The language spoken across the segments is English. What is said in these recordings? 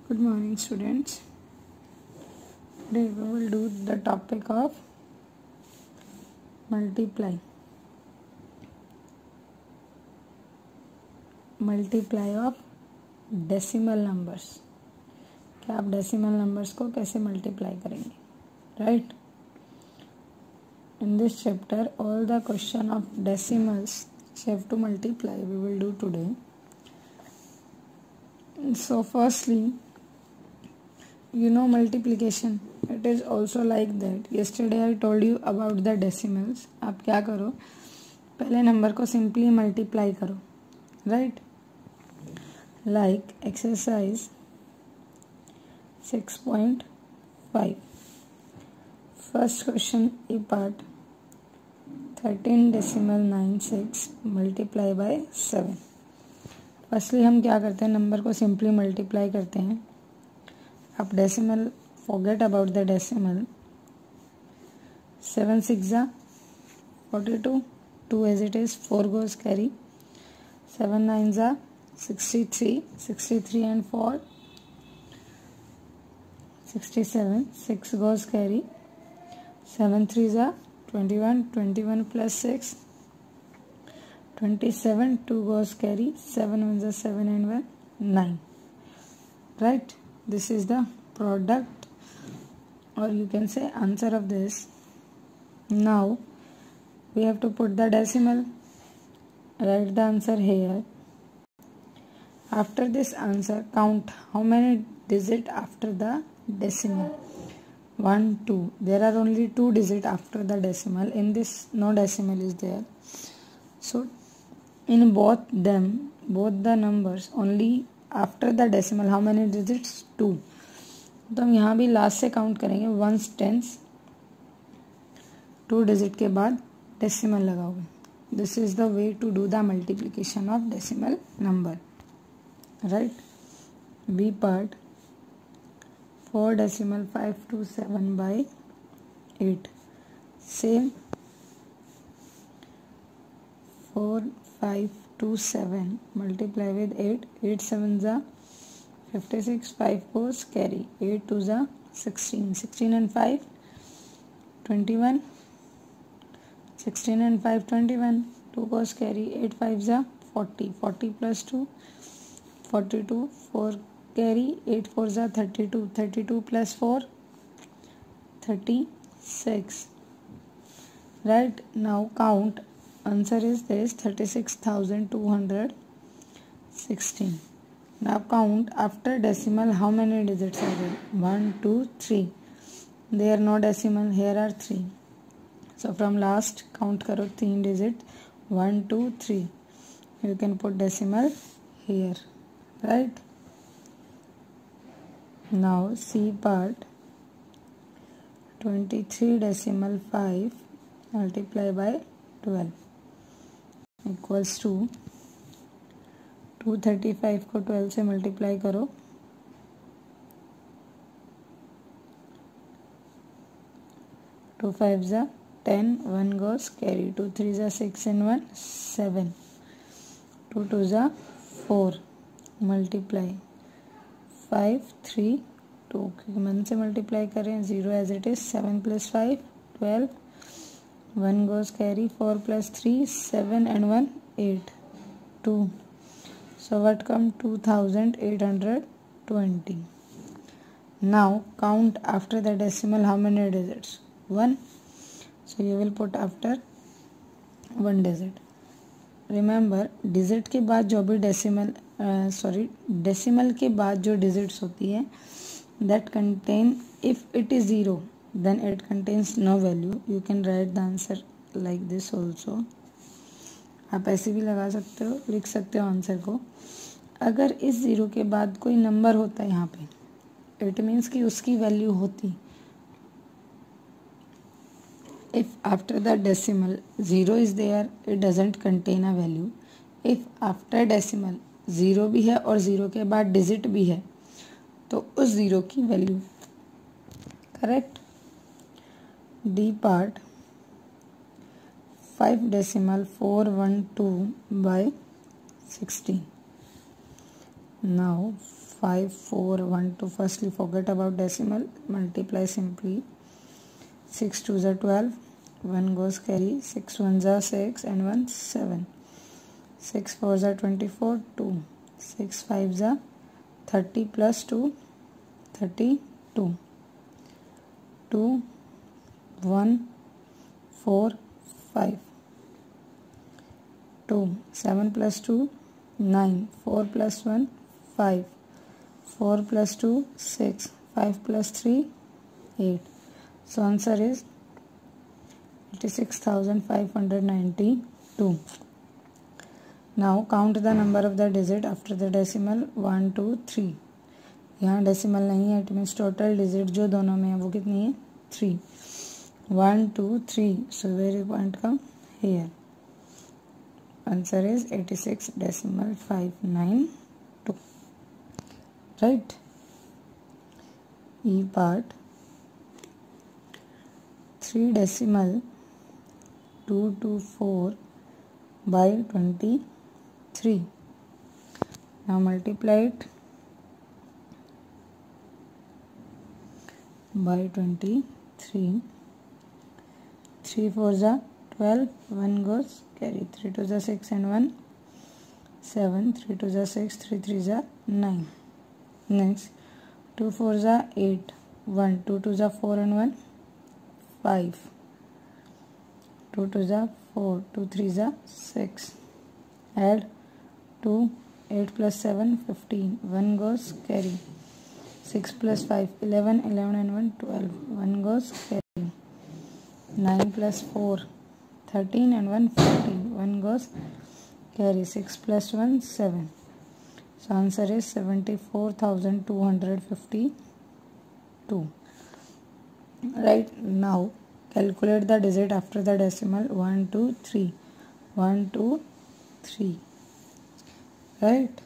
Good morning, students. Today we will do the topic of multiply. Multiply of decimal numbers. कि आप decimal numbers को कैसे multiply करेंगे, right? In this chapter, all the question of decimals which have to multiply we will do today. So firstly, you know multiplication. It is also like that. Yesterday I told you about the decimals. आप क्या करो, पहले number को simply multiply करो, right? Like exercise 6.5. First question E part 13.96 multiply by 7. Firstly हम क्या करते हैं, नंबर को सिंपली मल्टीप्लाई करते हैं. आप decimal forget about the decimal. 7 6 42, 2 as it is, 4 goes carry. 7 9 63, 63 and 4 67, 6 goes carry. 7 3 21, 21 plus 6 27, 2 goes carry. 7 1 7 and 1 9, right? This is the product, or you can say answer of this. Now we have to put the decimal. Write the answer here. After this answer, count how many digits after the decimal. 1 2. There are only 2 digits after the decimal. In this no decimal is there, so in both the numbers only after the decimal how many digits? 2. तो हम यहाँ भी last से count करेंगे, ones tens 2 digit के बाद decimal लगाओगे. This is the way to do the multiplication of decimal number, right? B part 4.527 by 8. Same 4527 multiply with 8. 8 7 56, 5 goes carry. 8 2 16, 16 and 5 21, 16 and 5 21, 2 goes carry. 8 5 40, 40 plus 2 42, 4 carry. 8 4 32, 32 plus 4 36, right? Now count. Answer is this 36,216. Now count after decimal how many digits are there? 1 2 3. There no decimal, here are 3. So from last count karo 3 digit, 1 2 3. You can put decimal here, right? Now C part 23.5 multiply by 12 equals to 235 को 12 से multiply करो. 2 5 10, 1 goes carry. 2 3 6 and 1 7. 2 2 4 multiply 5 3 2 क्योंकि 1 से multiply करें. 0 as it is. 7 plus 5 12. 1 goes carry. 4 plus 3 7 and 1 8 2. So what come? 2820. Now count after the decimal how many digits? 1. So you will put after 1 digit. Remember digit के बाद जो भी decimal के बाद जो digits होती है, that contain, if it is 0 then it contains no value. You can write the answer like this also. आप ऐसे भी लगा सकते हो, लिख सकते हो आंसर को. अगर इस 0 के बाद कोई नंबर होता है यहाँ पे, इट मीन्स कि उसकी वैल्यू होती. If after the decimal 0 is there, it doesn't contain a value. If after decimal 0 भी है और 0 के बाद डिजिट भी है, तो उस 0 की value, correct? D part 5.412 by 16. Now 5 4 1 2. Firstly, forget about decimal, multiply simply. 6 2s are 12, 1 goes carry, 6 1s are 6 and 1 7, 6 4s are 24, 2, 6 5s are 30 plus 2 32, 2 1 4 5, 2 7 plus 2 9, 4 plus 1 5, 4 plus 2 6, 5 plus 3 8. So answer is 86,592. Now count the number of the digit after the decimal 1 2 3. यहाँ decimal नहीं है, it means total digit जो दोनों में है वो कितनी है 3. 1 2 3. So where is point come here? Answer is 86.592. Right? E part 3 decimal 224 by 23. Now multiply it by 23. 3 4s are 12, 1 goes carry, 3 2s are 6 and 1 7, 3 2s are 6, 3 3s are 9. Next 2 4s are 8, 1 2 2s are 4 and 1 5, 2 2s are 4, 2 3s are 6. Add 2, 8 plus 7 15, 1 goes carry, 6 plus 5 11, 11 and 1 12, 1 goes carry, 9 plus 4 13 and 1 14, 1 goes carry, 6 plus 1 7. So answer is 74,252. Right, now calculate the digit after the decimal 1 2 3. 1 2 3. Right,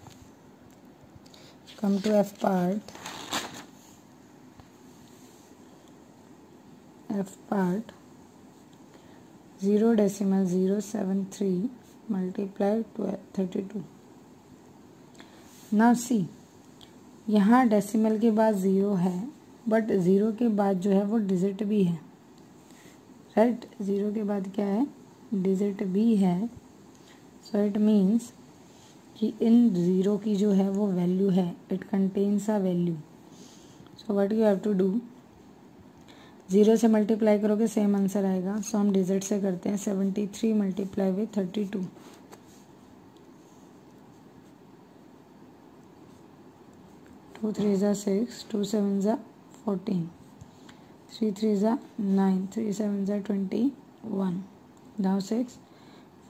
come to F part. F part 0.073 multiply 32. Now see, यहाँ decimal के बाद zero है, but zero के बाद जो है वो digit भी है. राइट, ज़ीरो के बाद क्या है, डिजिट भी है. सो इट मीन्स कि इन ज़ीरो की जो है वो वैल्यू है, it contains a value. So what you have to do, zero से मल्टीप्लाई करोगे सेम आंसर आएगा. सो हम डिजिट से करते हैं. 73 multiply with 32. 2 3s are 6, 2 7s are 14, 3 3s are 9, 3 7s are 21. Now 6,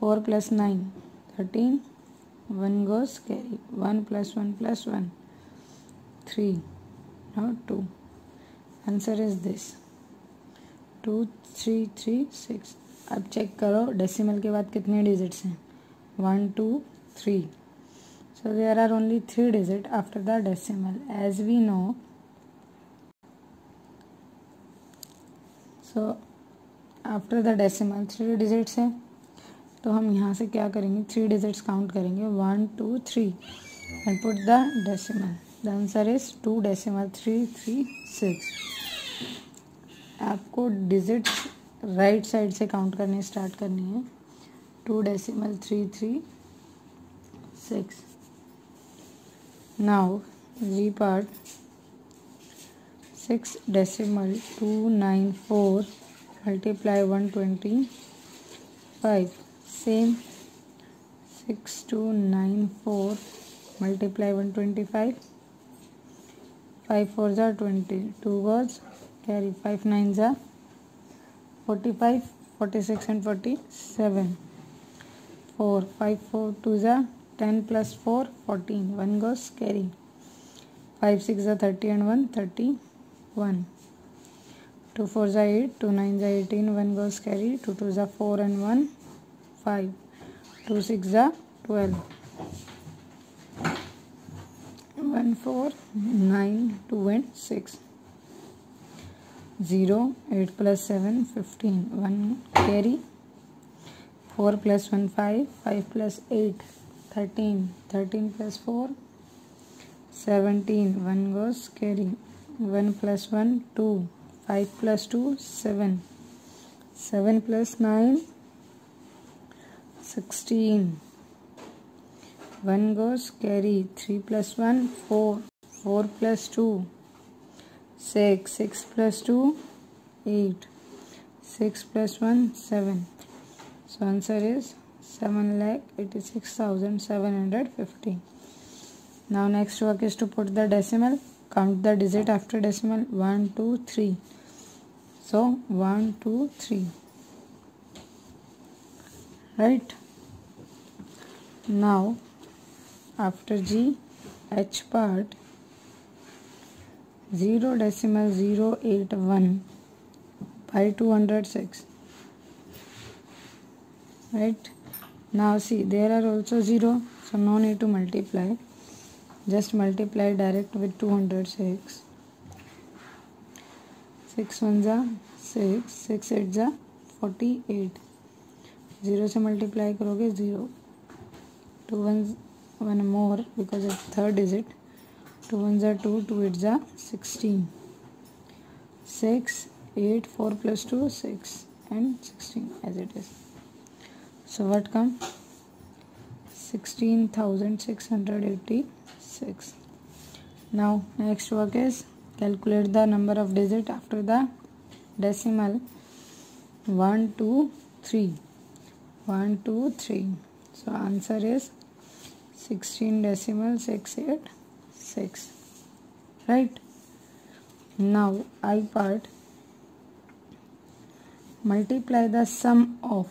4 plus 9 13, 1 goes carry, 1 plus 1 plus 1 3. Now 2. Answer is this 2 3 3 6. अब check करो decimal के बाद कितने डिजिट्स हैं. 1 2 3. So there are only 3 digits after the decimal, as we know. So after the decimal 3 digits है, तो हम यहाँ से क्या करेंगे, 3 digits काउंट करेंगे. 1 2 3 and put the decimal. The answer is 2.336. आपको डिजिट्स राइट साइड से काउंट करने स्टार्ट करनी है. 2.336. Now G part 6.294 multiply 125. Same 6294 multiply 125. 5 4s are 20, 2 goes carry, 5 9s are 45, 46 and 47. 4 5 4 2s are 10 plus 4 14, 1 goes carry, 5 6 are 30 and 1 31. 2 4s are 8, 2 9s are 18, 1 goes carry, 2 2s are 4 and 1 5, 2 6 are 12, 1 4 9 2 and 6. 0 8 plus 7 15, 1 carry, 4 plus 1 5, 5 plus 8 13, 13 plus 4 17, 1 goes carry, 1 plus 1, 2, 5 plus 2, 7, 7 plus 9, 16, 1 goes carry, 3 plus 1, 4, 4 plus 2, 6, 6 plus 2, 8, 6 plus 1, 7. So answer is 7,86,750. Now next work is to put the decimal, count the digit after decimal, 1, 2, 3. So 1, 2, 3. Right? Now after G, H part, 0.081 by 206. Right? Now see, there are also 0, so no need to multiply. Just multiply direct with 206. 6 1s are 6, 6 8s are 48. 0 से multiply करोगे 0. 2 1s, 1 more because it's third digit. 2 1s are 2, 2 8s are 16. 6, 8, 4 plus 2, 6 and 16 as it is. So what comes? 16,686. Now next work is calculate the number of digits after the decimal. 1, 2, 3. 1, 2, 3. So answer is 16.686. Right? Now I part, multiply the sum of,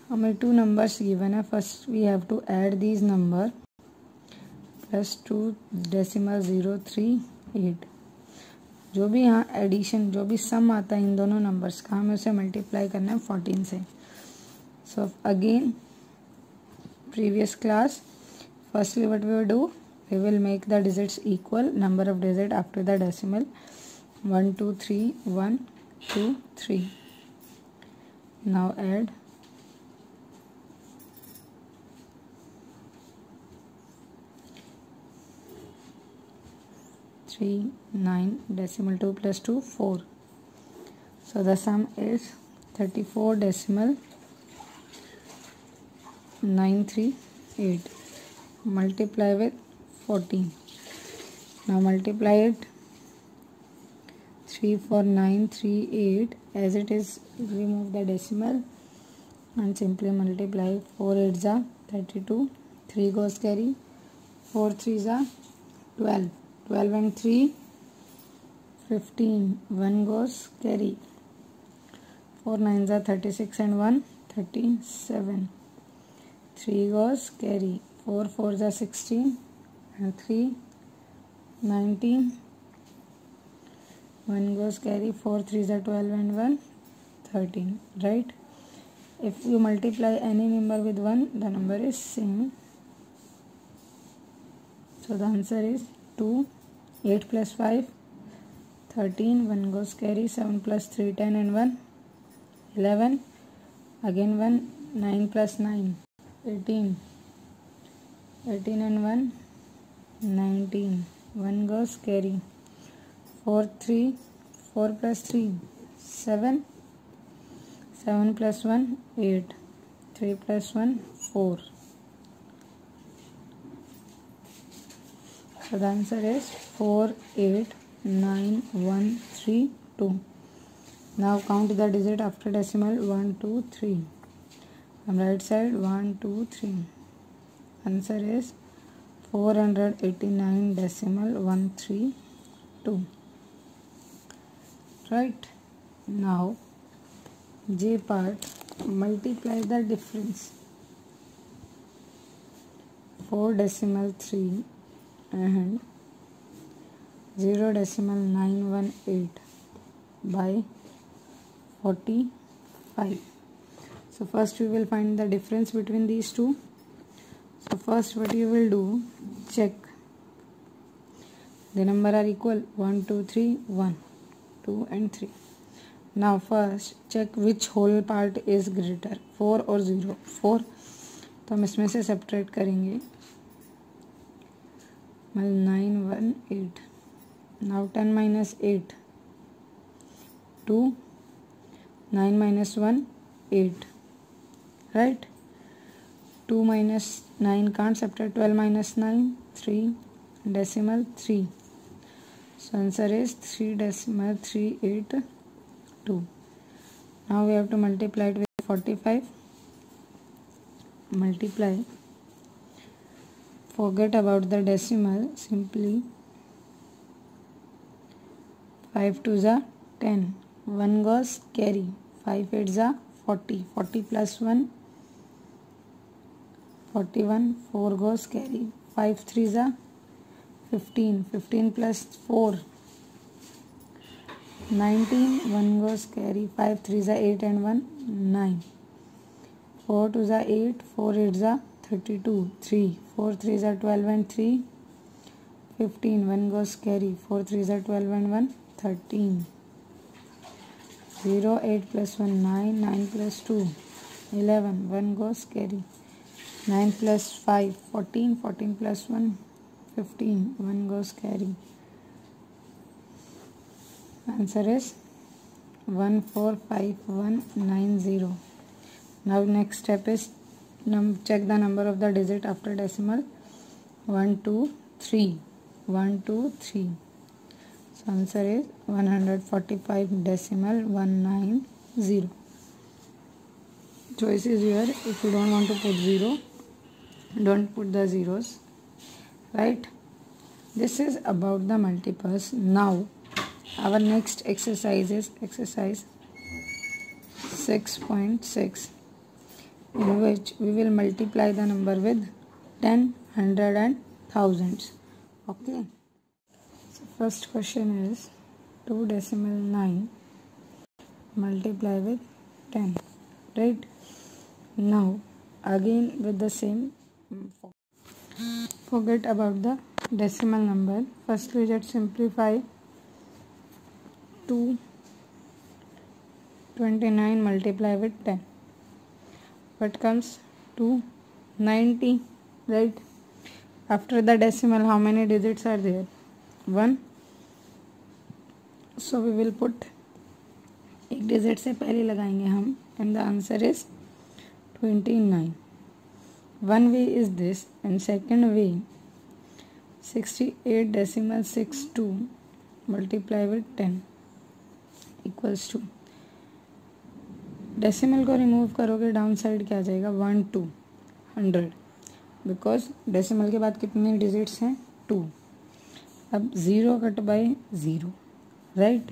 हमें 2 numbers given है. First we have to add these number plus 2.038. जो भी यहाँ addition, जो भी सम आता है इन दोनों नंबर्स का, हमें उसे मल्टीप्लाई करना है 14 से. So again previous class, firstly what we will do, we will make the digits equal, number of digit after the decimal. 1 2 3, 1 2 3. Now add 3 9, decimal 2 plus 2 4. So the sum is 34.938. Multiply with 14. Now multiply it. 34938 as it is, remove the decimal and simply multiply. 4 8s are 32, 3 goes carry, 4 3s are 12, 12 and 3 15, 1 goes carry, 4 9s are 36 and 1 37, 3 goes carry, 4 4s are 16 and 3 19, 1 goes carry, 4 3s are 12 and 1 13. Right? If you multiply any number with 1, the number is same. So the answer is 2. 8 plus 5 13, 1 goes carry, 7 plus 3 10 and 1 11, again 1, 9 plus 9 18, 18 and 1 19, 1 goes carry, 4 3, 4 plus 3 7, 7 plus 1 8, 3 plus 1 4. So the answer is 489,132. Now count the digit after decimal. 1 2 3. From right side 1 2 3. Answer is 489.132. Right? Now J part, multiply the difference. 4.3 and 0.918 by 45. So first we will find the difference between these two. So first what you will do, check the number are equal. 1 2 3 1 2 and 3. Now first check which whole part is greater, 4 or 0. 4, तो हम इसमें से subtract करेंगे. 9 1 8. Now 10 minus 8 2, 9 minus 1 8, right? 2 minus 9 can't subtract. 12 minus 9 3, decimal 3. So answer is 3.382. Now we have to multiply it with 45. Multiply. Forget about the decimal. Simply 5 2s are 10. 1 goes carry. 5 8s are 40. 40 plus 1 41. 4 goes carry. 5 3s are 15. 15 plus 4 19. 1 goes carry. 5 3s are 8 and 1 9. 4 2s are 8. 4 8s are 32. 3. 4 3s are 12 and 3 15. 1 goes carry. 4 3s are 12 and 1 13. 0 8 plus 1 9. 9 plus 2 11. 1 goes carry. 9 plus 5 14. 14 plus 1 15. 1 goes carry. Answer is 145,190. Now next step is check the number of the digit after decimal. 1 2 3. 1 2 3. So answer is 145.190. Choice is here. If you don't want to put 0, don't put the zeros, right? This is about the multiples. Now our next exercise is exercise 6.6, in which we will multiply the number with 10, 100 and thousands. Okay. So first question is 2.9 multiply with 10, right? Now again with the same, forget about the decimal number. Firstly let's simplify. 229 multiply with 10. What comes? 290, right? After the decimal, how many digits are there? 1. So we will put एक digit से पहले लगाएंगे हम, and the answer is 29. One way is this, and second way 68.62 multiply with 10 equals to, decimal को remove करोगे down side क्या आ जाएगा? 1 2 100, because decimal के बाद कितने डिजिट्स हैं? 2. अब 0 cut by 0, right?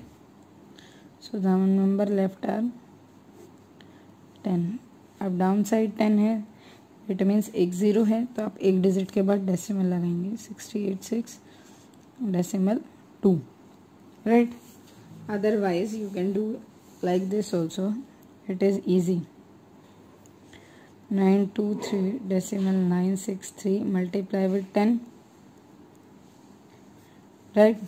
So the number left are 10. अब डाउन साइड 10 है, इट मीन्स एक 0 है, तो आप एक डिजिट के बाद डेसिमल लगाएंगे. 686 decimal 2, right? Otherwise you can do like this also. It is easy. 923 decimal 963 multiply with 10, right?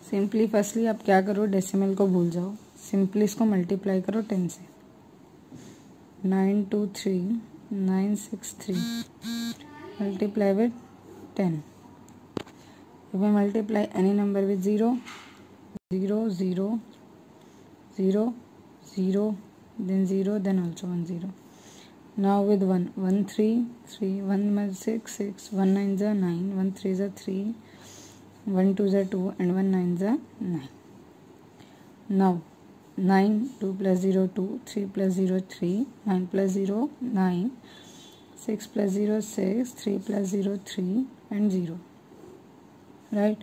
Simply firstly आप क्या करो, डेसिमल को भूल जाओ, सिंपली इसको मल्टीप्लाई करो 10 से. 923 963 multiply with 10. If we multiply any number with 0 0 0 0 0, then 0, then also 1 0. Now with 1 1 3 3, 1 6 6, 1 9 is 9, 1 3 is 3, 1 2 is 2, and 1 9 is 9. Now 9, 2 plus 0 2, 3 plus 0 3, 9 plus 0 9, 6 plus 0 6, 3 plus 0 3, and 0, right?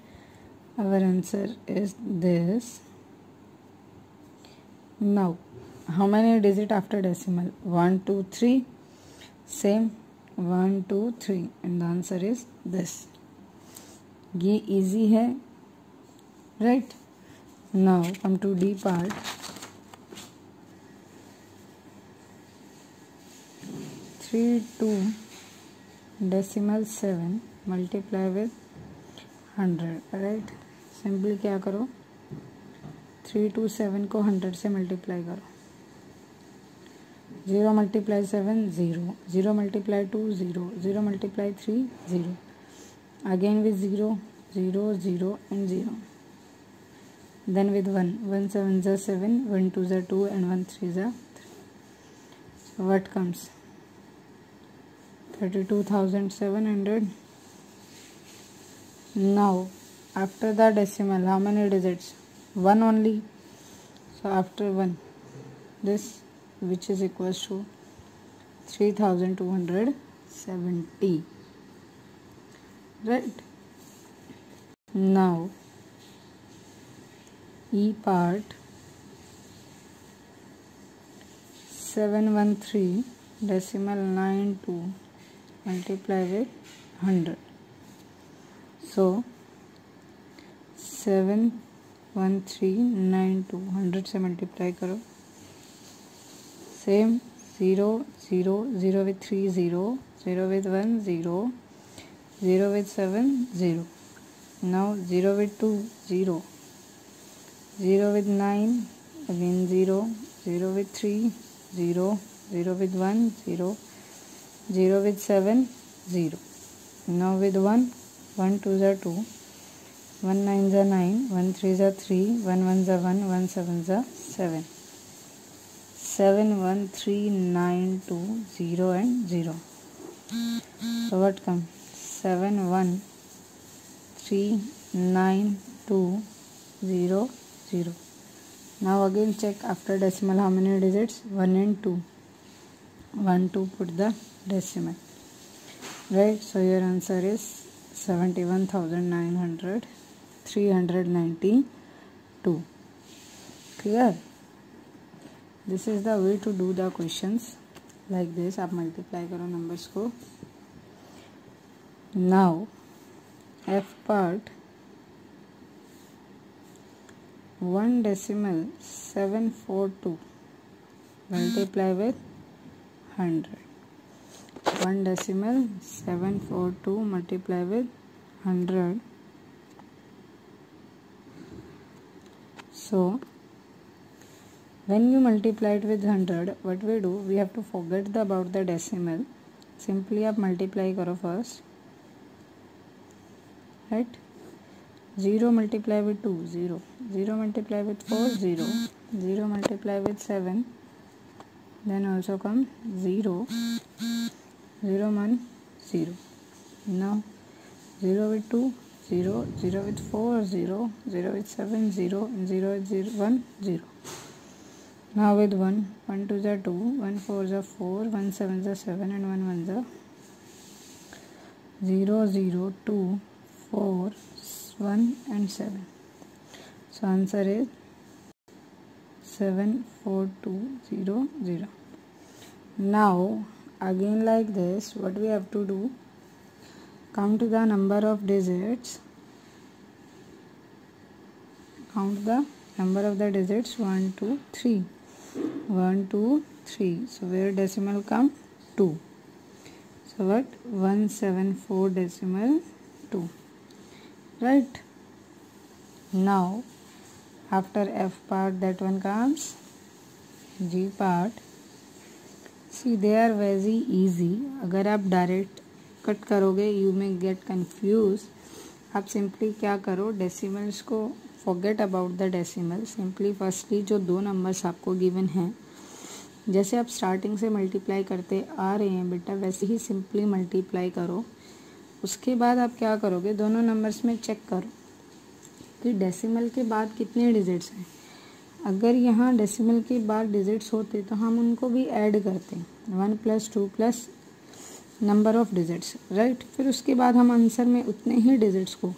Our answer is this. Now how many digit after decimal? 1 2 3, same 1 2 3, and the answer is this. ये easy है, right? Now come to D part. 3 2 decimal 7 multiply with 100, right? Simply क्या करो, 3 2 7 को 100 से multiply करो. 0 multiply 7 0, 0 multiply 2 0, 0 multiply 3 0, again with 0, 0, 0 and 0. Then with 1, 1 7 is 7, 1 2 is 2 and 1 3 is 3. So what comes? 32,700. Now after the decimal, how many digits? 1 only. So after 1, this, which is equals to 3270. Right? Now E part 713 decimal 92 multiply with 100. So 71392 100 से multiply करो. Same 0 0 0 with 3 0 0 with 1 0 0 with 7 0. Now 0 with 2 0 0 with 9 again 0 0 with 3 0 0 with 1 0 0 with 7 0. Now with 1 1 2 is 2 1 9 is 9 1 3 is 3 1 1 is 1 1 7 is 7. 7 1 3 9 2 0 and 0. So what comes? 7 1 3 9 2 0 0. Now again check after decimal how many digits? 1 and 2. 1 2 put the decimal. Right? So your answer is 71,392. Clear? This is the way to do the questions like this. आप multiply करो numbers को. Now F part 1 decimal 742 multiply with 100. 1 decimal 742 multiply with 100. So when you multiply it with 100, what we do? We have to forget about the decimal. Simply आप multiply करो first. Right? 0 multiply with 2 0 0 multiply with 4 0 0 multiply with 7. Then also come 0 0 1 0. Now 0 with 2 0 0 with 4 0 0 with 7 0 and 0 with 0 1 0. Now with 1 1 2 is 2 1 4 is 4 1 7 is 7 and 1 1 is 0 0 2 4 1 and 7. So answer is 74200. Now again like this, what we have to do? Count the number of digits. Count the number of the digits 1 2 3 1 2 3. So where decimal come? 2. So what? 174 decimal 2. Right? Now after F part, that one comes. G part. See, they are very easy. अगर आप direct cut करोगे you may get confused. आप simply क्या करो, decimals को forget about the decimal. Simply firstly जो 2 numbers आपको given हैं, जैसे आप स्टार्टिंग से मल्टीप्लाई करते आ रहे हैं बेटा, वैसे ही सिंपली मल्टीप्लाई करो. उसके बाद आप क्या करोगे, दोनों नंबर्स में चेक करो कि डेसिमल के बाद कितने डिजिट्स हैं. अगर यहाँ डेसिमल के बाद डिजिट्स होते तो हम उनको भी ऐड करते, 1 + 2 + नंबर ऑफ डिजिट्स. राइट? फिर उसके बाद हम आंसर में उतने ही डिजिट्स को.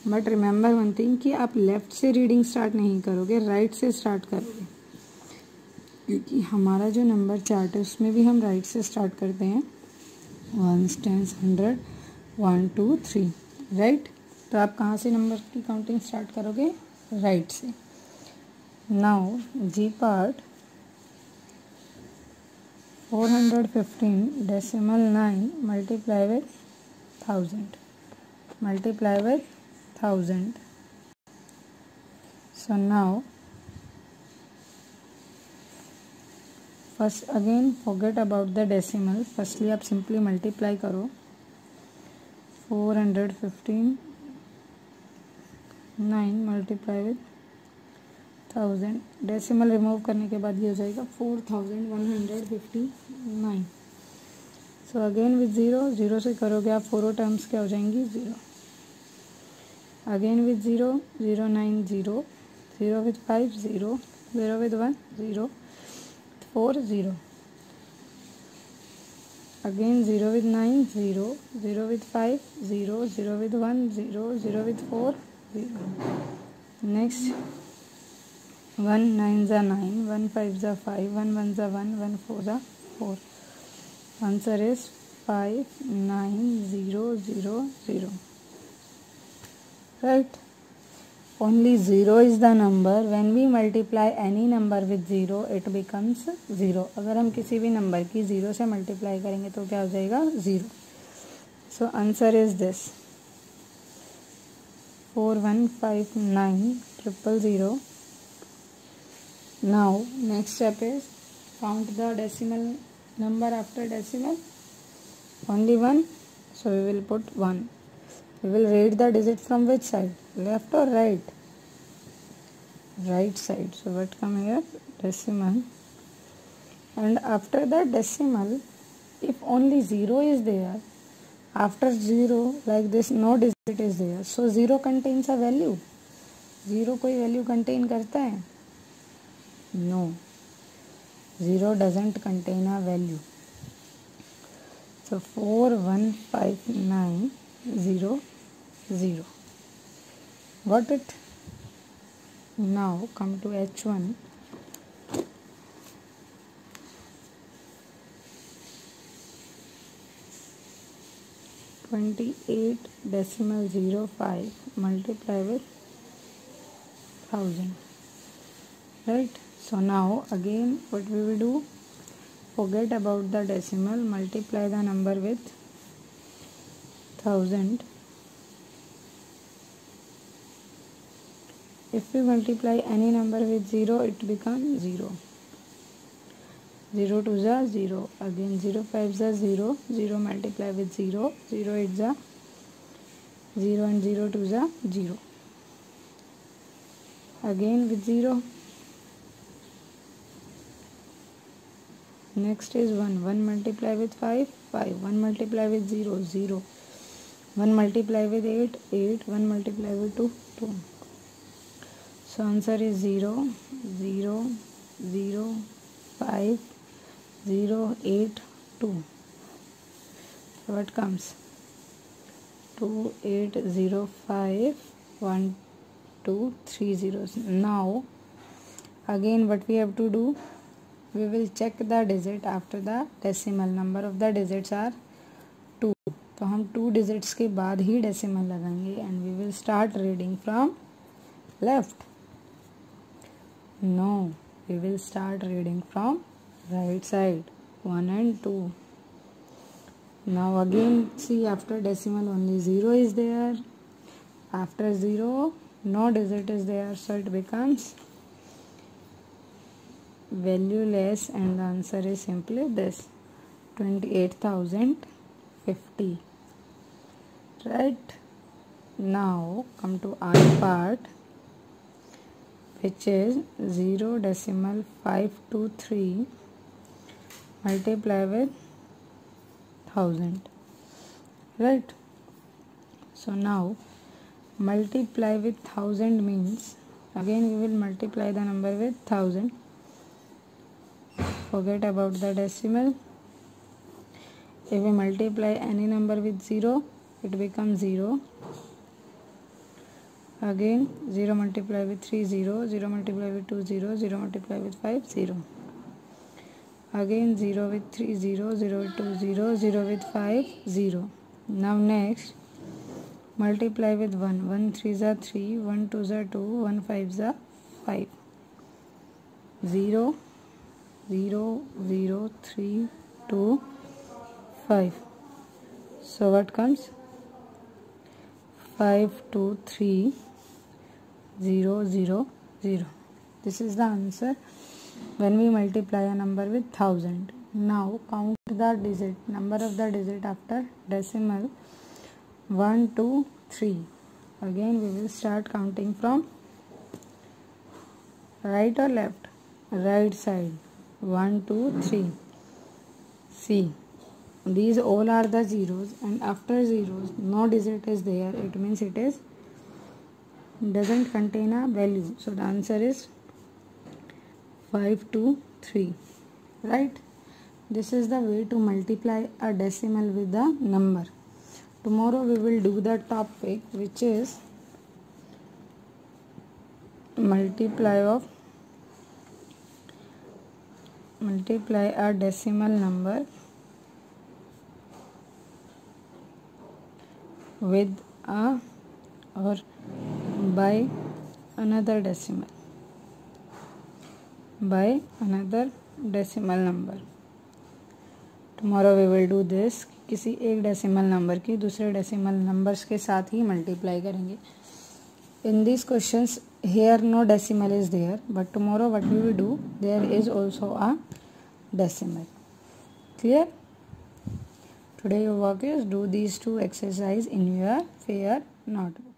बट रिमेंबर वन थिंग कि आप लेफ़्ट से रीडिंग स्टार्ट नहीं करोगे, राइट से स्टार्ट करोगे, क्योंकि हमारा जो नंबर चार्ट है उसमें भी हम राइट से स्टार्ट करते हैं. 1 10 100 1 2 3. राइट? तो आप कहाँ से नंबर की काउंटिंग स्टार्ट करोगे? राइट से. Now ji part 415 decimal 9 multiply with 1000. Multiply with 1000. So now first again forget about the decimal. Firstly आप simply multiply करो. 415 9 मल्टीप्लाई विद 1000, डेसिमल रिमूव करने के बाद ये हो जाएगा 4159. So again with zero, zero से करोगे आप फोरों टर्म्स क्या हो जाएंगी, zero. Again with zero, 0 9 0, 0 with 5 0, 0 with 1 0, 4 0. Again 0 with 9 0, 0 with 5 0, 0 with 1 0, 0 with 4 0. Next 1 9 za 9, 1 5 za 5, 1 1 za 1, 1 4 za 4. Answer is 5 9 0 0 0. Right? Only 0 is the number. When we multiply any number with 0, it becomes 0. अगर हम किसी भी number की 0 से multiply करेंगे तो क्या हो जाएगा, 0. So answer is this 4159,000. Now next step is count the decimal number after decimal. Only 1, so we will put 1. We will read the digit from which side, left or right? Right side. So what come here, decimal, and after that decimal, if only 0 is there, after 0 like this no digit is there, so 0 contains a value. 0 कोई value contain करता है? No, 0 doesn't contain a value. So 4159,000. Got it? Now come to H1. .28.05 multiply with 1000. Right? So now again what we will do? Forget about the decimal. Multiply the number with 1000. If we multiply any number with 0, it becomes 0. 0 2 za 0. Again 0 5 za 0. 0 multiply with 0. 0 8 za 0 and 0 2 za 0. Again with 0. Next is 1. 1 multiply with 5. 5. 1 multiply with 0. 0. 1 multiply with 8. 8. 1 multiply with 2. 2. So answer is 0, 0, 0, 5, 0, 8, 2. So what comes? 2, 8, 0, 5, 1, 2, 3 zeros. Now again what we have to do? We will check the digit after the decimal. Number of the digits are 2. तो हम 2 digits के बाद ही decimal लगाएंगे and we will start reading from left. No, we will start reading from right side, 1 and 2. Now again see, after decimal only 0 is there. After 0 no digit is there, so it becomes valueless and the answer is simply this, 28,050. Right? Now come to R part, which is 0.523 multiply with 1000. Right? So now multiply with 1000 means again we will multiply the number with 1000. Forget about the decimal. If we multiply any number with 0, it becomes 0. Again 0 multiply with 3 0, 0 multiply with 2 0, 0 multiply with 5 0. Again 0 with 3 0, 0 with 2 0, 0 with 5 0. Now next multiply with 1, 1 3 za 3, 1 2 za 2, 1 5 za 5. 0 0 0 3 2 5. So what comes? 5 2 3 0 0 0. This is the answer when we multiply a number with 1000. Now count the digit, number of the digit after decimal. 1 2 3. Again we will start counting from right or left? Right side. 1, 2, 3. See, these all are the zeros, and after zeros no digit is there. It means it is doesn't contain a value. So the answer is 5, 2, 3. Right? This is the way to multiply a decimal with a number. Tomorrow we will do the topic which is multiply a decimal number with a or by another decimal number. Tomorrow we will do this. किसी एक decimal number की दूसरे decimal numbers के साथ ही multiply करेंगे. In these questions here no decimal is there, but tomorrow what we will do, there is also a decimal. Clear? Today your work is do these two exercise in your fair notebook.